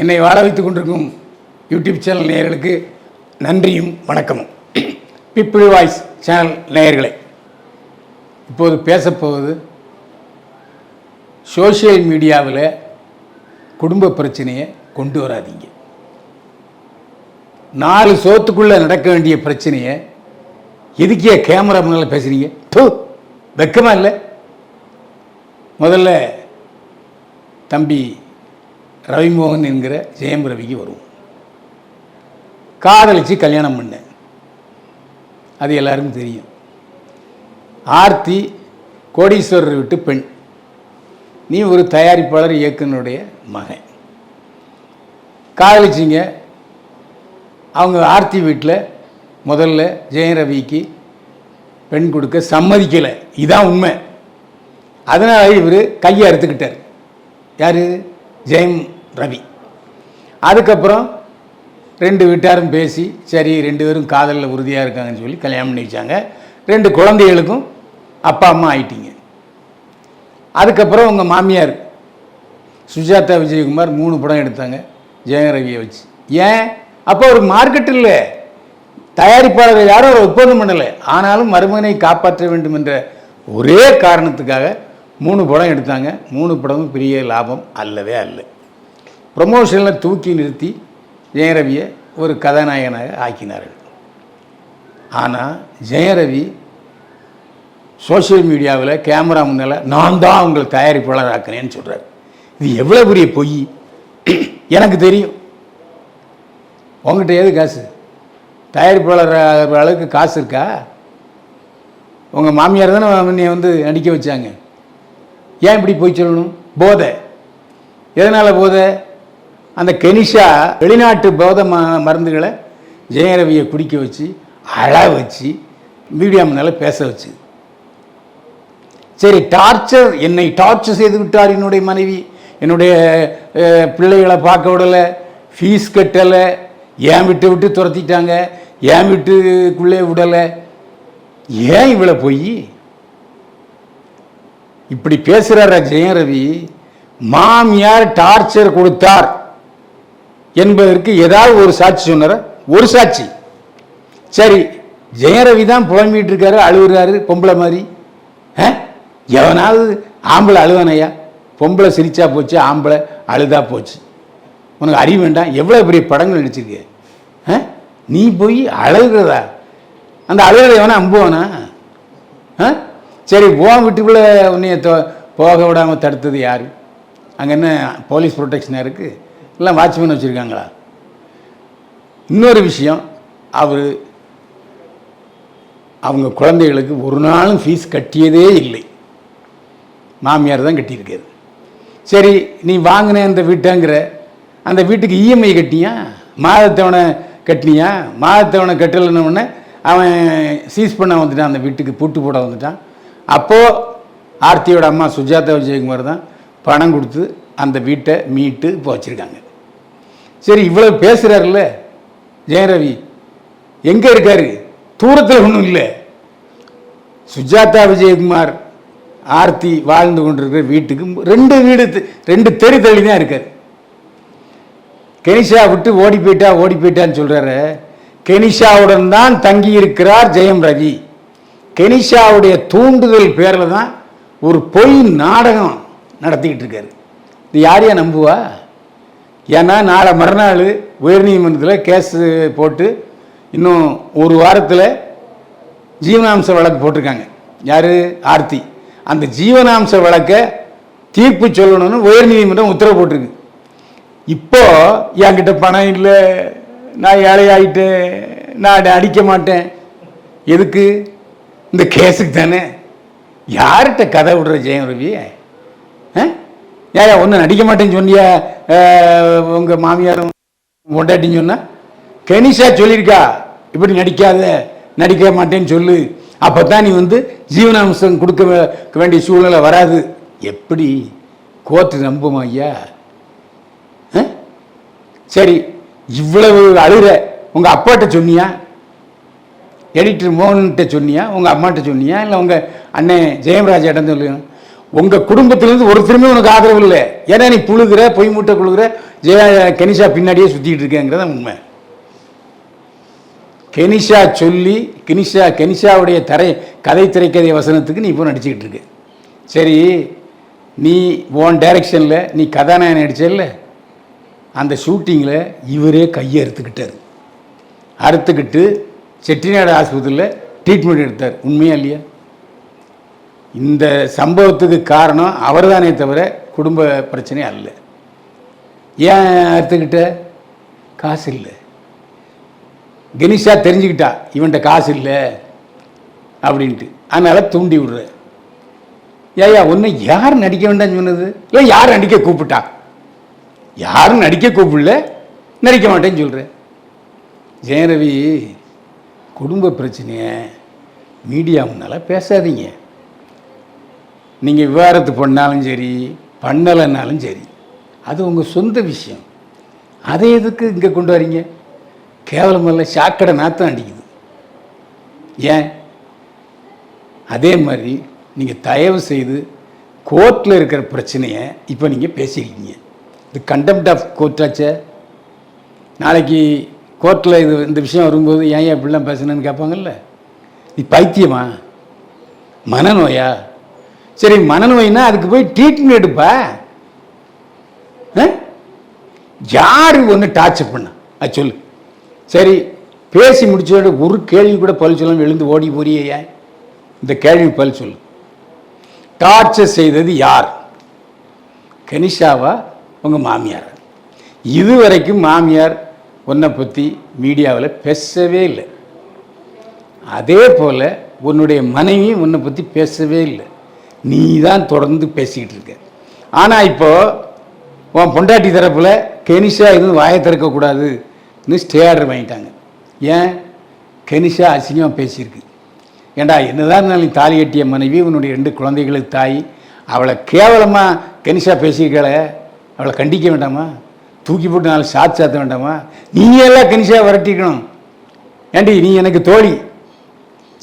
என்னை வாழ வைத்துக் கொண்டிருக்கும் யூடியூப் சேனல் நேயர்களுக்கு நன்றியும் வணக்கமும். பீப்புள் வாய்ஸ் சேனல் நேயர்களே, இப்போது பேசப்போவது சோஷியல் மீடியாவில் குடும்ப பிரச்சனையை கொண்டு வராதீங்க. 4 சோத்துக்குள்ளே நடக்க வேண்டிய பிரச்சனையை எதுக்கே கேமரா முன்னால் பேசுகிறீங்க? வெக்கமா இல்லை? முதல்ல தம்பி ரவிமோகன் என்கிற ஜெயம் ரவிக்கு வருவோம். காதலிச்சு கல்யாணம் பண்ணேன், அது எல்லாருக்கும் தெரியும். ஆர்த்தி கோடீஸ்வரர் விட்டு பெண், நீ ஒரு தயாரிப்பாளர் இயக்குனருடைய மகன். காதலிச்சிங்க. அவங்க ஆர்த்தி வீட்டில் முதல்ல ஜெயம் ரவிக்கு பெண் கொடுக்க சம்மதிக்கலை, இதுதான் உண்மை. அதனால் இவர் கையை அறுத்துக்கிட்டார். யார்? ஜெயம் ரவி. அதுக்கப்புறம் 2 வீட்டாரும் பேசி சரி 2 பேரும் காதலில் உறுதியாக இருக்காங்கன்னு சொல்லி கல்யாணம் பண்ணி வச்சாங்க. 2 குழந்தைகளுக்கும் அப்பா அம்மா ஆயிட்டீங்க. அதுக்கப்புறம் உங்கள் மாமியார் சுஜாதா விஜயகுமார் 3 படம் எடுத்தாங்க ஜெயம் ரவியை வச்சு. ஏன்? அப்போ ஒரு மார்க்கெட் இல்லை, தயாரிப்பாளர்கள் யாரும் ஒரு ஒப்பந்தம் பண்ணலை. ஆனாலும் மருமகனை காப்பாற்ற வேண்டும் என்ற ஒரே காரணத்துக்காக 3 படம் எடுத்தாங்க. 3 படமும் பெரிய லாபம் அல்லவே அல்ல. ப்ரொமோஷனில் தூக்கி நிறுத்தி ஜெயம் ரவியை ஒரு கதாநாயகனாக ஆக்கினார்கள். ஆனால் ஜெயம் ரவி சோஷியல் மீடியாவில் கேமரா முன்னால் நான் தான் உங்களை தயாரிப்பாளர் ஆக்கினேன்னு சொல்கிறார். இது எவ்வளோ பெரிய பொய் எனக்கு தெரியும். உங்கள்கிட்ட ஏது காசு? தயாரிப்பாளர் அளவுக்கு காசு இருக்கா? உங்கள் மாமியார் தானே என்னை நடிக்க வச்சாங்க. ஏன் இப்படி போய் சொல்லணும்? போதை. எதனால் போதை? அந்த கெனிஷா வெளிநாட்டு போதை மருந்துகளை ஜெயம் ரவியை குடிக்க வச்சு அழ வச்சு மீடியா முன்னால் பேச வச்சு. சரி, என்னை டார்ச்சர் செய்து விட்டார் என்னுடைய மனைவி, என்னுடைய பிள்ளைகளை பார்க்க விடலை, ஃபீஸ் கட்டலை, ஏன் விட்டு துரத்திட்டாங்க, ஏன் வீட்டுக்குள்ளே விடலை. ஏன் இவ்வளோ போய் இப்படி பேசுகிறார ஜெயம் ரவி? மாமியார் டார்ச்சர் கொடுத்தார் என்பதற்கு ஏதாவது ஒரு சாட்சி சொன்னார? ஒரு சாட்சி. சரி, ஜெயம் ரவி தான் புலம்பிட்டு இருக்காரு, அழுகுறாரு பொம்பளை மாதிரி. எவனாவது ஆம்பளை அழுவானையா? பொம்பளை சிரிச்சா போச்சு, ஆம்பளை அழுதா போச்சு. உனக்கு அறிவு வேண்டாம்? எவ்வளோ பெரிய படங்கள் நடிச்சிருக்க, நீ போய் அழுகிறதா? அந்த அழுகிறத எவனா அம்புவானா? சரி, வீட்டுக்குள்ளே உன்னைய போக விடாமல் தடுத்தது யார்? அங்கே என்ன போலீஸ் ப்ரொடெக்ஷனாக இருக்குது? எல்லாம் வாட்ச்மேன் வச்சுருக்காங்களா? இன்னொரு விஷயம், அவங்க குழந்தைகளுக்கு ஒரு நாளும் ஃபீஸ் கட்டியதே இல்லை, மாமியார் தான் கட்டியிருக்காரு. சரி, நீ வாங்கின அந்த வீட்டாங்கிற அந்த வீட்டுக்கு இஎம்ஐ கட்டியா? மாதத்தவணை கட்டினியா? மாதத்தவணை கட்டலைன்னு அவன் சீஸ் பண்ண வந்துட்டான், அந்த வீட்டுக்கு பூட்டு போட வந்துட்டான். அப்போது ஆர்த்தியோட அம்மா சுஜாதா விஜயகுமார் தான் பணம் கொடுத்து அந்த வீட்டை மீட்டு இப்போ வச்சுருக்காங்க. சரி, இவ்வளோ பேசுகிறாருல்ல ஜெயம் ரவி, எங்கே இருக்கார்? தூரத்தில் ஒன்றும் இல்லை. சுஜாதா விஜயகுமார் ஆர்த்தி வாழ்ந்து கொண்டிருக்கிற வீட்டுக்கு 2 தெரு தள்ளி தான் இருக்கார். கெனிஷா விட்டு ஓடி போயிட்டான்னு சொல்கிறாரு. கெனிஷாவுடன் தான் தங்கி இருக்கிறார் ஜெயம் ரவி. கெனிஷாவுடைய தூண்டுதல் பேரில் தான் ஒரு பொய் நாடகம் நடத்திக்கிட்டு இருக்காரு. இது யாரையா நம்புவா? ஏன்னா நாளை மறுநாள் உயர்நீதிமன்றத்தில் கேஸ் போட்டு இன்னும் ஒரு வாரத்தில் ஜீவனாம்ச வழக்கு போட்டிருக்காங்க. யார்? ஆர்த்தி. அந்த ஜீவனாம்ச வழக்கை தீர்ப்பு சொல்லணும்னு உயர்நீதிமன்றம் உத்தரவு போட்டிருக்கு. இப்போ என்கிட்ட பணம் இல்லை, நான் ஏழையாயிட்டேன், நான் அடிக்க மாட்டேன். எதுக்கு? இந்த கேஸுக்கு தானே. யார்கிட்ட கதை விடுற ஜெயம் ரவி? ஏன் ஒன்றும் நடிக்க மாட்டேன்னு சொன்னியா? உங்கள் மாமியாரும் கொண்டாட்டின்னு சொன்னால் கெனிஷா சொல்லியிருக்கா, இப்படி நடிக்க மாட்டேன்னு சொல்லு, அப்போ தான் நீ ஜீவனாம்சம் கொடுக்க வேண்டிய சூழ்நிலை வராது. எப்படி கோர்ட்டு நம்புமா ஐயா? சரி, இவ்வளவு அழுகிற உங்கள் அப்பாட்ட சொன்னியா? எடிட்டர் மோகன்கிட்ட சொன்னியா? உங்கள் அம்மாட்ட சொன்னியா? இல்லை உங்கள் அண்ணன் ஜெயம்ராஜ் இடம் சொல்லுங்க. உங்கள் குடும்பத்திலேருந்து ஒருத்தருமே உனக்கு ஆதரவு இல்லை. ஏன்னா நீ புழுகிற, பொய் மூட்டை புழுகிற, கெனிஷா பின்னாடியே சுற்றிக்கிட்டு இருக்கேங்கிறத உண்மை. கெனிஷா சொல்லி கெனிஷாவுடைய கதை திரைக்கதை வசனத்துக்கு நீ இப்போ நடிச்சுக்கிட்டு இருக்க. சரி, நீ உன் டைரக்ஷனில் நீ கதாநாயகன் நடிச்சல, அந்த ஷூட்டிங்கில் இவரே கையை அறுத்துக்கிட்டு செட்டிநாடு ஆஸ்பத்திரியில் ட்ரீட்மெண்ட் எடுத்தார். உண்மையா இல்லையா? இந்த சம்பவத்துக்கு காரணம் அவர் தானே தவிர குடும்ப பிரச்சனை அல்ல. ஏன் அறுத்துக்கிட்ட? காசு இல்லை. கெனிஷா தெரிஞ்சுக்கிட்டா இவன்கிட்ட காசு இல்லை அப்படின்ட்டு, அதனால் தூண்டி விடுற. ஏயா ஒன்று யார் நடிக்க வேண்டாம்னு சொன்னது? இல்லை யார் நடிக்க கூப்பிட்டா? யாரும் நடிக்க கூப்பிடல, நடிக்க மாட்டேன்னு சொல்கிறேன். ஜெயரவி, குடும்ப பிரச்சனையை மீடியா முன்னால் பேசாதீங்க. நீங்கள் விவாகரத்து பண்ணாலும் சரி, பண்ணலைன்னாலும் சரி, அது உங்கள் சொந்த விஷயம். அதை எதுக்கு இங்கே கொண்டு வரீங்க? கேவலமல்ல, சாக்கடை நாத்தம் அடிக்குது. ஏன்? அதே மாதிரி நீங்கள் தயவு செய்து கோர்ட்டில் இருக்கிற பிரச்சனையை இப்போ நீங்கள் பேசியிருக்கீங்க. இது கண்டெம்ட் ஆஃப் கோர்ட்டாச்சே. நாளைக்கு கோர்ட்டில் இந்த விஷயம் வரும்போது ஏன் இப்படிலாம் பேசணுன்னு கேட்பாங்கல்ல. நீ பைத்தியமா? மனநோயா? சரி, மனநோய்னா அதுக்கு போய் ட்ரீட்மெண்ட் எடுப்பா. யாரு ஒன்று டார்ச்சர் பண்ண அது சொல்லு. சரி, பேசி முடிச்சோட ஒரு கேள்வி கூட பதில் சொல்லாமல் எழுந்து ஓடி போறியே. இந்த கேள்வி பதில் சொல்லு. டார்ச்சர் செய்தது யார்? கெனிஷாவா உங்கள் மாமியார்? இதுவரைக்கும் மாமியார் உன்னை பற்றி மீடியாவில் பேசவே இல்லை. அதே போல் உன்னுடைய மனைவி உன்னை பற்றி பேசவே இல்லை. நீ தான் தொடர்ந்து பேசிக்கிட்டு இருக்க. ஆனால் இப்போது உன் பொண்டாட்டி தரப்பில் கெனிஷா எதுவும் வாயை திறக்கக்கூடாதுன்னு ஸ்டே ஆர்டர் வாங்கிட்டாங்க. ஏன்? கெனிஷா அசிங்கமாக பேசியிருக்கு. ஏண்டா, என்னதான் நீ தாலி கட்டிய மனைவி, உன்னுடைய 2 குழந்தைகளுக்கு தாய், அவளை கேவலமாக கெனிஷா பேசியிருக்கல, அவளை கண்டிக்க வேண்டாமா? தூக்கி போட்டு 4 சாத்த வேண்டாமா? நீங்கள் எல்லாம் கெனிஷா விரட்டிக்கணும். ஏண்டி, நீ எனக்கு தோழி,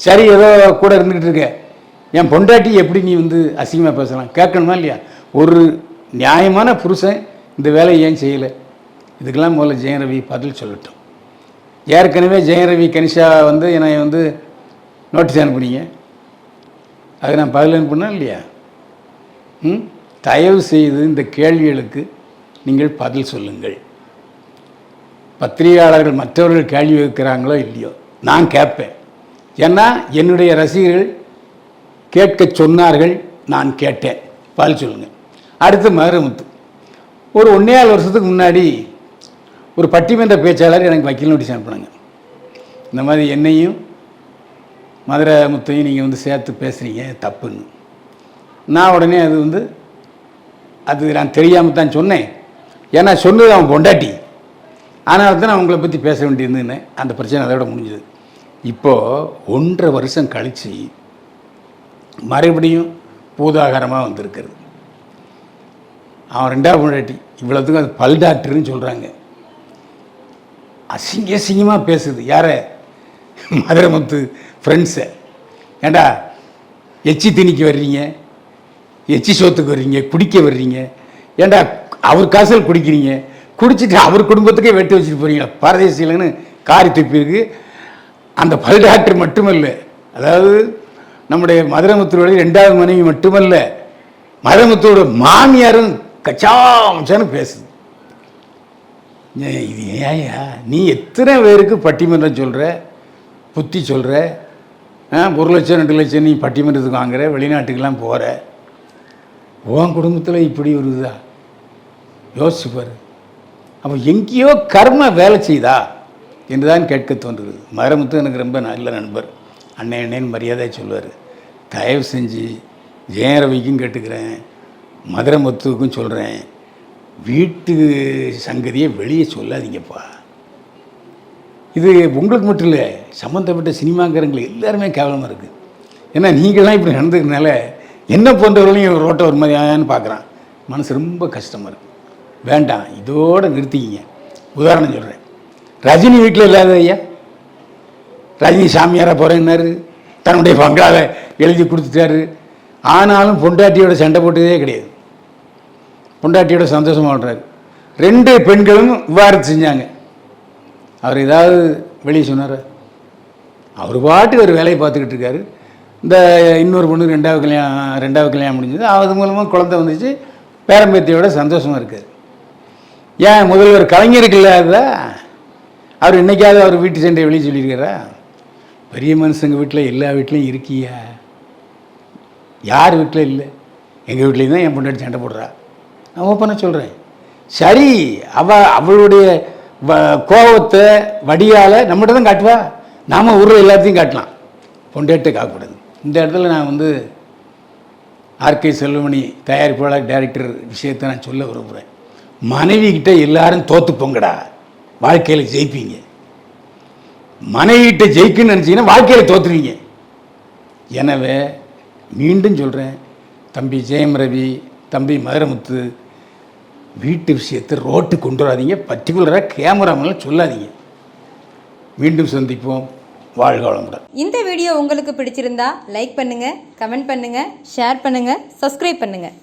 சரி ஏதோ கூட இருந்துக்கிட்டு இருக்க, என் பொண்டாட்டி எப்படி நீ அசிங்கமாக பேசலாம்? கேட்கணுமா இல்லையா? ஒரு நியாயமான புருஷன் இந்த வேலையை ஏன் செய்யலை? இதுக்கெல்லாம் முதல்ல ஜெயரவி பதில் சொல்லட்டும். ஏற்கனவே ஜெயரவி கெனிஷா என்னை நோட்டீஸ் அனுப்புனீங்க, அது நான் பதில் அனுப்புனா இல்லையா? தயவு செய்து இந்த கேள்விகளுக்கு நீங்கள் பதில் சொல்லுங்கள். பத்திரிகையாளர்கள் மற்றவர்கள் கேள்வி வைக்கிறாங்களோ இல்லையோ, நான் கேட்பேன். ஏன்னா என்னுடைய ரசிகர்கள் கேட்க சொன்னார்கள், நான் கேட்டேன். பதில் சொல்லுங்கள். அடுத்து மதுரமுத்து. ஒரு 1.25 வருஷத்துக்கு முன்னாடி ஒரு பட்டிமன்ற பேச்சாளர் எனக்கு வக்கீல் நோட்டீஸ் அனுப்புனாங்க. இந்த மாதிரி என்னையும் மதுரமுத்தையும் நீங்கள் சேர்த்து பேசுகிறீங்க தப்புன்னு. நான் உடனே அது நான் தெரியாமல் தான் சொன்னேன். ஏன்னா சொன்னது அவன் பொண்டாட்டி, அதனால தான் நான் உங்களை பற்றி பேச வேண்டியிருந்தேன்னு. அந்த பிரச்சனை அதோட முடிஞ்சது. இப்போது 1.5 வருஷம் கழித்து மறுபடியும் பூதாகாரமாக வந்திருக்கிறது. அவன் 2வது பொண்டாட்டி. இவ்வளோத்துக்கும் அது பல் டாக்டர்னு சொல்கிறாங்க. அசிங்கமாக பேசுது. யாரை? மதுரமுத்து ஃப்ரெண்ட்ஸை. ஏண்டா, எச்சி திணிக்க வர்றீங்க, எச்சி சோத்துக்கு வர்றீங்க, குடிக்க வர்றீங்க. ஏண்டா, அவர் காசில் குடிக்கிறீங்க, குடிச்சிட்டு அவர் குடும்பத்துக்கே வெட்டி வச்சுட்டு போகிறீங்களா? பாரதேசியிலன்னு காரி துப்பியிருக்கு. அந்த பல் டாக்டர் மட்டுமல்ல, அதாவது நம்முடைய மதுரமுத்துடைய 2வது மனைவி மட்டுமல்ல, மதுரமுத்தோட மாமியாரும் கச்சாமச்சான்னு பேசுது. இது ஏயா? நீ எத்தனை பேருக்கு பட்டிமன்றம் சொல்கிற, புத்தி சொல்கிற? 1 லட்சம் 2 லட்சம் நீ பட்டிமன்றத்துக்கு வாங்குற, வெளிநாட்டுக்கெல்லாம் போகிற. உன் குடும்பத்தில் இப்படி ஒரு இதா? யோசிச்சுப்பார். அப்போ எங்கேயோ கர்ம வேலை செய்தா என்று தான் கேட்க தோன்றுது. மதுரமுத்து எனக்கு ரொம்ப நல்ல நண்பர், அண்ணன் மரியாதையாக சொல்லுவார். தயவு செஞ்சு ஜெயரவிக்கும் கேட்டுக்கிறேன், மதுரமுத்துவுக்கும் சொல்கிறேன், வீட்டு சங்கதியை வெளியே சொல்லாதீங்கப்பா. இது உங்களுக்கு மட்டும் இல்லை, சம்மந்தப்பட்ட சினிமாக்காரங்களுக்கு எல்லாருமே கேவலமாக இருக்குது. ஏன்னா நீங்களாம் இப்படி நடந்துக்கிறதுனால என்ன போன்றவர்களையும் ரோட்டை ஒரு மாதிரியான்னு பார்க்குறான். மனசு ரொம்ப கஷ்டமாக இருக்குது. வேண்டாம், இதோடு நிறுத்திக்கிங்க. உதாரணம் சொல்கிறேன், ரஜினி வீட்டில் இல்லாத ஐயா, ரஜினி சாமியாராக போகிறேன்னாரு, தன்னுடைய பங்களாவை எழுதி கொடுத்துட்டாரு, ஆனாலும் பொண்டாட்டியோட சண்டை போட்டதே கிடையாது. பொண்டாட்டியோட சந்தோஷமாக விடுறாரு. 2 பெண்களும் விவாகரத்து செஞ்சாங்க. அவர் ஏதாவது வெளியே சொன்னார்? அவர் பாட்டுக்கு ஒரு வேலையை பார்த்துக்கிட்டு இருக்காரு. இந்த இன்னொரு பொண்ணு 2வது கல்யாணம் முடிஞ்சது. அது மூலமாக குழந்தை வந்துச்சு. பேரம்பேத்தியோட சந்தோஷமாக இருக்கார். ஏன் முதல்வர் கலைஞருக்கு இல்லாததா? அவர் இன்னைக்காவது அவர் வீட்டு சண்டையை வெளியே சொல்லியிருக்காரா? பெரிய மனுஷங்க வீட்டில் எல்லா வீட்லேயும் இருக்கியா? யார் வீட்டில் இல்லை? எங்கள் வீட்லேயும் தான் என் பொண்டாட்டி சண்டை போடுறா. நான் ஓப்பனாக சொல்கிறேன். சரி, அவளுடைய கோபத்தை வடியால் நம்மகிட்ட தான் காட்டுவா. நாம் ஊரில் எல்லாத்தையும் காட்டலாம், பொண்டாட்டை காக்கக்கூடாது. இந்த இடத்துல நான் வந்து ஆர்கே செல்வமணி தயாரிப்பாளர் டைரக்டர் விஷயத்தை நான் சொல்ல விரும்புகிறேன். மனைவிக்கிட்ட எல்லாரும் தோற்று போங்கடா, வாழ்க்கையில் ஜெயிப்பீங்க. மனைவிகிட்ட ஜெயிக்குன்னு நினச்சிங்கன்னா வாழ்க்கையில் தோற்றுவீங்க. எனவே மீண்டும் சொல்கிறேன், தம்பி ஜெயம் ரவி, தம்பி மதுரமுத்து, வீட்டு விஷயத்தை ரோட்டு கொண்டு வராதீங்க. பர்டிகுலராக கேமராமெல்லாம் சொல்லாதீங்க. மீண்டும் சந்திப்போம். வாழ்க வளமுடன். இந்த வீடியோ உங்களுக்கு பிடிச்சிருந்தா லைக் பண்ணுங்கள், கமெண்ட் பண்ணுங்கள், ஷேர் பண்ணுங்கள், சப்ஸ்கிரைப் பண்ணுங்கள்.